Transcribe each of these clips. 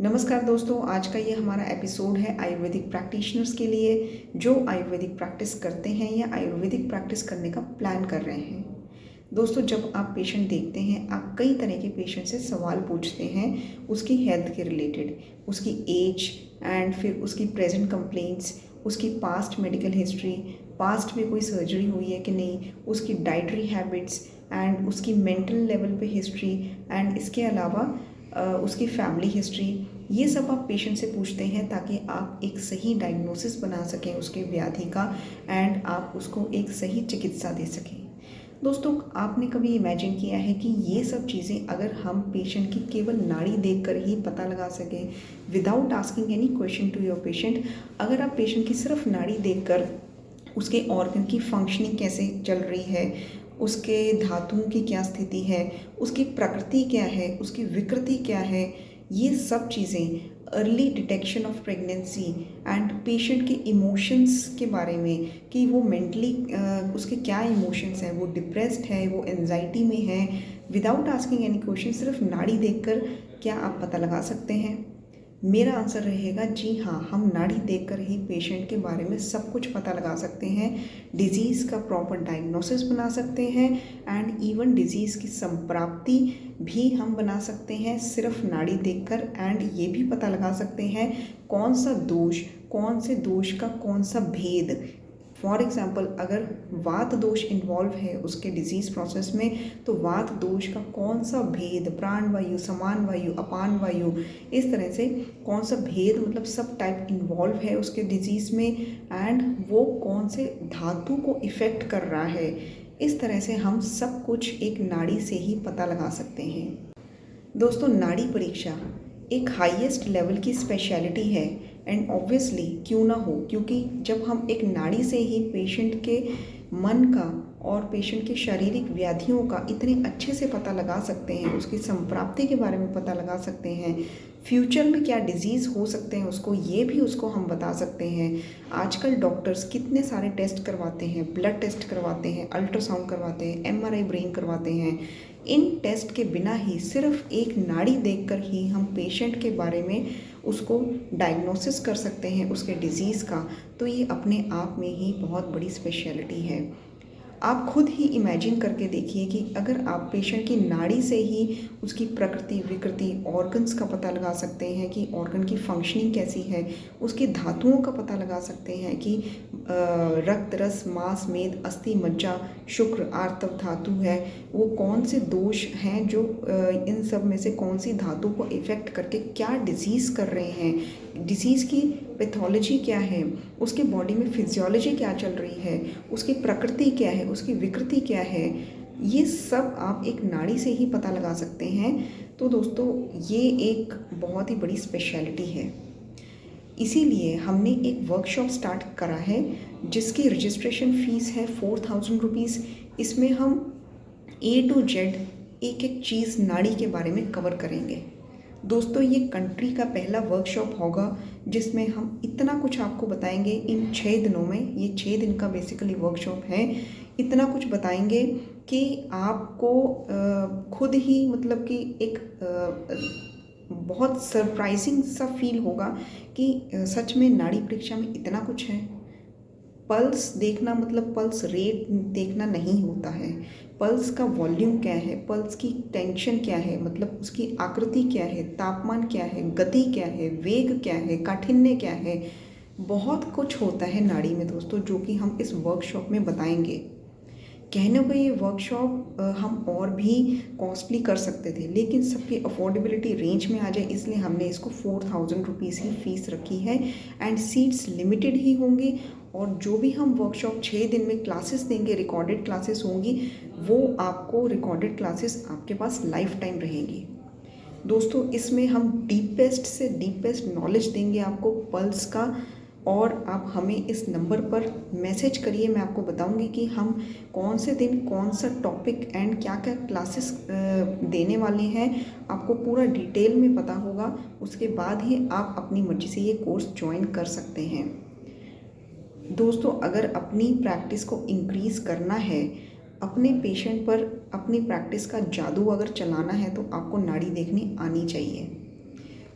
नमस्कार दोस्तों, आज का ये हमारा एपिसोड है आयुर्वेदिक प्रैक्टिशनर्स के लिए जो आयुर्वेदिक प्रैक्टिस करते हैं या आयुर्वेदिक प्रैक्टिस करने का प्लान कर रहे हैं। दोस्तों, जब आप पेशेंट देखते हैं, आप कई तरह के पेशेंट से सवाल पूछते हैं उसकी हेल्थ के रिलेटेड, उसकी एज एंड फिर उसकी प्रेजेंट कंप्लेंट्स, उसकी पास्ट मेडिकल हिस्ट्री, पास्ट में कोई सर्जरी हुई है कि नहीं, उसकी डाइटरी हैबिट्स एंड उसकी मेंटल लेवल पे हिस्ट्री एंड इसके अलावा उसकी फैमिली हिस्ट्री। ये सब आप पेशेंट से पूछते हैं ताकि आप एक सही डायग्नोसिस बना सकें उसके व्याधि का एंड आप उसको एक सही चिकित्सा दे सकें। दोस्तों, आपने कभी इमेजिन किया है कि ये सब चीज़ें अगर हम पेशेंट की केवल नाड़ी देखकर ही पता लगा सकें, without asking any question to your patient. अगर आप पेशेंट की सिर्फ नाड़ी देखकर उसके ऑर्गन की फंक्शनिंग कैसे चल रही है, उसके धातुओं की क्या स्थिति है, उसकी प्रकृति क्या है, उसकी विकृति क्या है, ये सब चीज़ें early detection of pregnancy and patient के इमोशंस के बारे में कि वो मेंटली उसके क्या इमोशंस हैं, वो डिप्रेस्ड है, वो एंजाइटी में है, विदाउट आस्किंग एनी क्वेश्चन सिर्फ नाड़ी देखकर क्या आप पता लगा सकते हैं? मेरा आंसर रहेगा जी हाँ, हम नाड़ी देखकर ही पेशेंट के बारे में सब कुछ पता लगा सकते हैं, डिजीज़ का प्रॉपर डायग्नोसिस बना सकते हैं एंड इवन डिजीज़ की संप्राप्ति भी हम बना सकते हैं सिर्फ नाड़ी देखकर। एंड ये भी पता लगा सकते हैं कौन सा दोष, कौन से दोष का कौन सा भेद। फॉर एग्ज़ाम्पल, अगर वात दोष इन्वॉल्व है उसके डिजीज़ प्रोसेस में, तो वात दोष का कौन सा भेद, प्राण वायु, समान वायु, अपान वायु, इस तरह से कौन सा भेद मतलब सब टाइप इन्वॉल्व है उसके डिजीज़ में एंड वो कौन से धातु को इफ़ेक्ट कर रहा है, इस तरह से हम सब कुछ एक नाड़ी से ही पता लगा सकते हैं। दोस्तों, नाड़ी परीक्षा एक हाईएस्ट लेवल की स्पेशलिटी है एंड ऑब्वियसली क्यों ना हो, क्योंकि जब हम एक नाड़ी से ही पेशेंट के मन का और पेशेंट के शारीरिक व्याधियों का इतने अच्छे से पता लगा सकते हैं, उसकी संप्राप्ति के बारे में पता लगा सकते हैं, फ्यूचर में क्या डिजीज़ हो सकते हैं उसको, ये भी उसको हम बता सकते हैं। आजकल डॉक्टर्स कितने सारे टेस्ट करवाते हैं, ब्लड टेस्ट करवाते हैं, अल्ट्रासाउंड करवाते हैं, एमआरआई ब्रेन करवाते हैं। इन टेस्ट के बिना ही सिर्फ एक नाड़ी देखकर ही हम पेशेंट के बारे में उसको डायग्नोसिस कर सकते हैं उसके डिज़ीज़ का। तो ये अपने आप में ही बहुत बड़ी स्पेशलिटी है। आप खुद ही इमेजिन करके देखिए कि अगर आप पेशेंट की नाड़ी से ही उसकी प्रकृति, विकृति, ऑर्गन्स का पता लगा सकते हैं कि ऑर्गन की फंक्शनिंग कैसी है, उसकी धातुओं का पता लगा सकते हैं कि रक्त, रस, मांस, मेद, अस्थि, मज्जा, शुक्र, आर्तव धातु है, वो कौन से दोष हैं जो इन सब में से कौन सी धातु को इफ़ेक्ट करके क्या डिज़ीज़ कर रहे हैं, डिज़ीज़ की पैथोलॉजी क्या है, उसके बॉडी में फिजियोलॉजी क्या चल रही है, उसकी प्रकृति क्या है, उसकी विकृति क्या है, ये सब आप एक नाड़ी से ही पता लगा सकते हैं। तो दोस्तों, ये एक बहुत ही बड़ी स्पेशलिटी है। इसीलिए हमने एक वर्कशॉप स्टार्ट करा है जिसकी रजिस्ट्रेशन फ़ीस है 4000 रुपीज़। इसमें हम A to Z एक एक चीज़ नाड़ी के बारे में कवर करेंगे। दोस्तों, ये कंट्री का पहला वर्कशॉप होगा जिसमें हम इतना कुछ आपको बताएंगे इन 6 दिनों में। ये 6 दिन का बेसिकली वर्कशॉप है। इतना कुछ बताएंगे कि आपको खुद ही मतलब कि एक बहुत सरप्राइजिंग सा फील होगा कि सच में नाड़ी परीक्षा में इतना कुछ है। पल्स देखना मतलब पल्स रेट देखना नहीं होता है। पल्स का वॉल्यूम क्या है, पल्स की टेंशन क्या है, मतलब उसकी आकृति क्या है, तापमान क्या है, गति क्या है, वेग क्या है, काठिन्य क्या है, बहुत कुछ होता है नाड़ी में दोस्तों, जो कि हम इस वर्कशॉप में बताएंगे। कहने को ये वर्कशॉप हम और भी कॉस्टली कर सकते थे, लेकिन सबकी अफोर्डेबिलिटी रेंज में आ जाए इसलिए हमने इसको 4000 रुपीज़ ही फ़ीस रखी है एंड सीट्स लिमिटेड ही होंगी। और जो भी हम वर्कशॉप 6 दिन में क्लासेस देंगे, रिकॉर्डेड क्लासेस होंगी, वो आपको रिकॉर्डेड क्लासेस आपके पास लाइफ टाइम रहेंगी। दोस्तों, इसमें हम डीपेस्ट से डीपेस्ट नॉलेज देंगे आपको पल्स का, और आप हमें इस नंबर पर मैसेज करिए। मैं आपको बताऊंगी कि हम कौन से दिन कौन सा टॉपिक एंड क्या क्या क्लासेस देने वाले हैं, आपको पूरा डिटेल में पता होगा। उसके बाद ही आप अपनी मर्ज़ी से ये कोर्स ज्वाइन कर सकते हैं। दोस्तों, अगर अपनी प्रैक्टिस को इंक्रीज़ करना है, अपने पेशेंट पर अपनी प्रैक्टिस का जादू अगर चलाना है, तो आपको नाड़ी देखनी आनी चाहिए।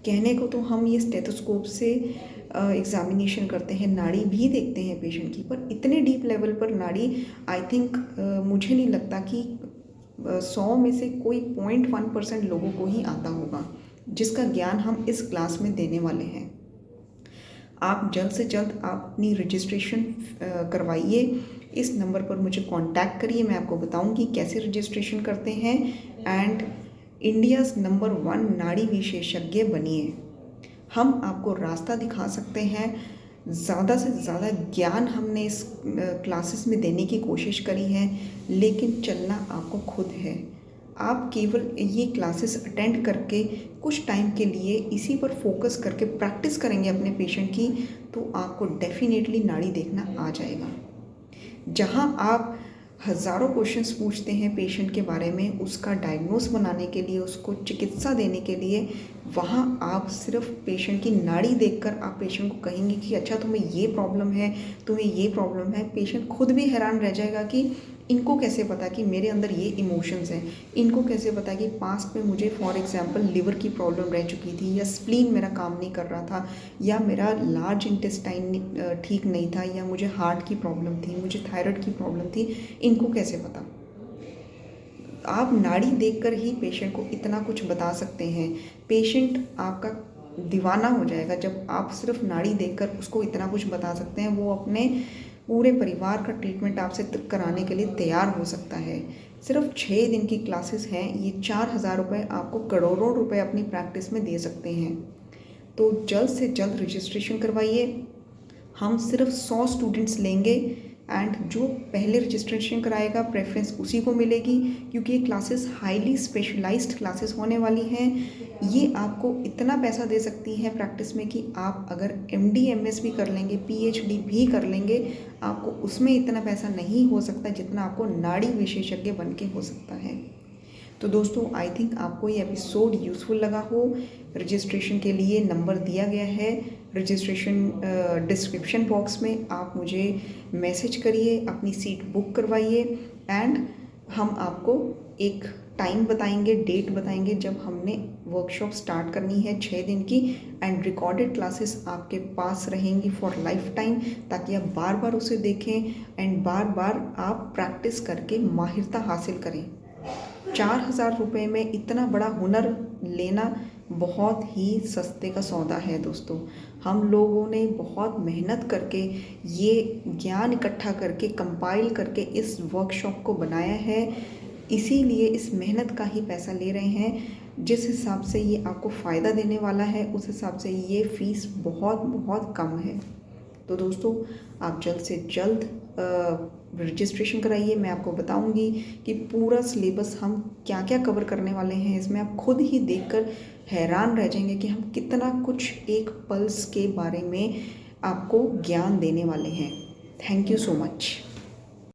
कहने को तो हम ये स्टेथोस्कोप से एग्ज़ामिनेशन करते हैं, नाड़ी भी देखते हैं पेशेंट की, पर इतने डीप लेवल पर नाड़ी आई थिंक मुझे नहीं लगता कि 100 में से कोई 0.1% लोगों को ही आता होगा, जिसका ज्ञान हम इस क्लास में देने वाले हैं। आप जल्द से जल्द आप अपनी रजिस्ट्रेशन करवाइए। इस नंबर पर मुझे कांटेक्ट करिए, मैं आपको बताऊंगी कैसे रजिस्ट्रेशन करते हैं। एंड इंडियाज़ नंबर 1 नाड़ी विशेषज्ञ बनिए। हम आपको रास्ता दिखा सकते हैं। ज़्यादा से ज़्यादा ज्ञान हमने इस क्लासेस में देने की कोशिश करी है, लेकिन चलना आपको खुद है। आप केवल ये क्लासेस अटेंड करके कुछ टाइम के लिए इसी पर फोकस करके प्रैक्टिस करेंगे अपने पेशेंट की, तो आपको डेफिनेटली नाड़ी देखना आ जाएगा। जहां आप हज़ारों क्वेश्चंस पूछते हैं पेशेंट के बारे में, उसका डायग्नोस बनाने के लिए, उसको चिकित्सा देने के लिए, वहाँ आप सिर्फ पेशेंट की नाड़ी देखकर आप पेशेंट को कहेंगे कि अच्छा तुम्हें ये प्रॉब्लम है, तुम्हें ये प्रॉब्लम है। पेशेंट खुद भी हैरान रह जाएगा कि इनको कैसे पता कि मेरे अंदर ये इमोशंस हैं, इनको कैसे पता कि पास्ट में मुझे फॉर एग्जांपल लिवर की प्रॉब्लम रह चुकी थी, या स्प्लीन मेरा काम नहीं कर रहा था, या मेरा लार्ज इंटेस्टाइन ठीक नहीं था, या मुझे हार्ट की प्रॉब्लम थी, मुझे थायराइड की प्रॉब्लम थी। इनको कैसे पता? आप नाड़ी देखकर ही पेशेंट को इतना कुछ बता सकते हैं। पेशेंट आपका दीवाना हो जाएगा जब आप सिर्फ नाड़ी देखकर उसको इतना कुछ बता सकते हैं। वो अपने पूरे परिवार का ट्रीटमेंट आपसे कराने के लिए तैयार हो सकता है। सिर्फ 6 दिन की क्लासेस हैं, ये 4000 रुपये आपको करोड़ों रुपए अपनी प्रैक्टिस में दे सकते हैं। तो जल्द से जल्द रजिस्ट्रेशन करवाइए। हम सिर्फ 100 स्टूडेंट्स लेंगे एंड जो पहले रजिस्ट्रेशन कराएगा प्रेफरेंस उसी को मिलेगी, क्योंकि ये क्लासेस हाईली स्पेशलाइज्ड क्लासेस होने वाली हैं। ये आपको इतना पैसा दे सकती हैं प्रैक्टिस में कि आप अगर MD MS भी कर लेंगे, PhD भी कर लेंगे, आपको उसमें इतना पैसा नहीं हो सकता जितना आपको नाड़ी विशेषज्ञ बन के हो सकता है। तो दोस्तों, आई थिंक आपको ये एपिसोड यूज़फुल लगा हो। रजिस्ट्रेशन के लिए नंबर दिया गया है रजिस्ट्रेशन डिस्क्रिप्शन बॉक्स में। आप मुझे मैसेज करिए, अपनी सीट बुक करवाइए एंड हम आपको एक टाइम बताएंगे, डेट बताएंगे जब हमने वर्कशॉप स्टार्ट करनी है 6 दिन की। एंड रिकॉर्डेड क्लासेस आपके पास रहेंगी फॉर लाइफ टाइम, ताकि आप बार बार उसे देखें एंड बार बार आप प्रैक्टिस करके माहिरता हासिल करें। 4000 रुपये में इतना बड़ा हुनर लेना बहुत ही सस्ते का सौदा है दोस्तों। हम लोगों ने बहुत मेहनत करके ये ज्ञान इकट्ठा करके कंपाइल करके इस वर्कशॉप को बनाया है, इसीलिए इस मेहनत का ही पैसा ले रहे हैं। जिस हिसाब से ये आपको फ़ायदा देने वाला है, उस हिसाब से ये फ़ीस बहुत बहुत कम है। तो दोस्तों, आप जल्द से जल्द रजिस्ट्रेशन कराइए। मैं आपको बताऊंगी कि पूरा सिलेबस हम क्या क्या कवर करने वाले हैं। इसमें आप खुद ही देखकर हैरान रह जाएंगे कि हम कितना कुछ एक पल्स के बारे में आपको ज्ञान देने वाले हैं। Thank you so much.